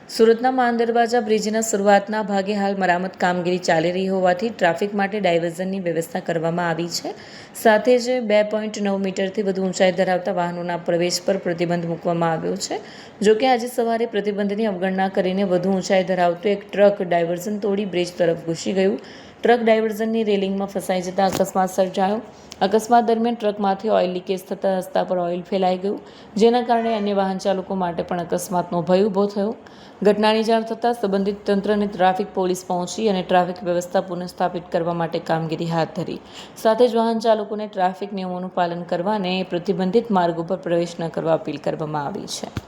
સુરતના માનદરવાજા બ્રિજના શરૂઆતના ભાગે હાલ મરામત કામગીરી ચાલી રહી હોવાથી ટ્રાફિક માટે ડાયવર્ઝનની વ્યવસ્થા કરવામાં આવી છે. સાથે જ 2.9 મીટરથી વધુ ઊંચાઈ ધરાવતા વાહનોના પ્રવેશ પર પ્રતિબંધ મૂકવામાં આવ્યો છે. જોકે આજે સવારે પ્રતિબંધની અવગણના કરીને વધુ ઊંચાઈ ધરાવતું એક ટ્રક ડાયવર્ઝન તોડી બ્રિજ તરફ ઘૂસી ગયું. ટ્રક ડાયવર્ઝનની રેલિંગમાં ફસાઈ જતાં અકસ્માત સર્જાયો. અકસ્માત દરમિયાન ટ્રકમાંથી ઓઇલ લીકેજ થતાં રસ્તા પર ઓઇલ ફેલાઈ ગયું, જેના કારણે અન્ય વાહન ચાલકો માટે પણ અકસ્માતનો ભય ઊભો થયો. ઘટનાની જાણ થતાં સંબંધિત તંત્ર અને ટ્રાફિક પોલીસ પહોંચી અને ટ્રાફિક વ્યવસ્થા પુનઃસ્થાપિત કરવા માટે કામગીરી હાથ ધરી. સાથે જ વાહન ચાલકોને ટ્રાફિક નિયમોનું પાલન કરવા અને પ્રતિબંધિત માર્ગો પર પ્રવેશ ન કરવા અપીલ કરવામાં આવી છે.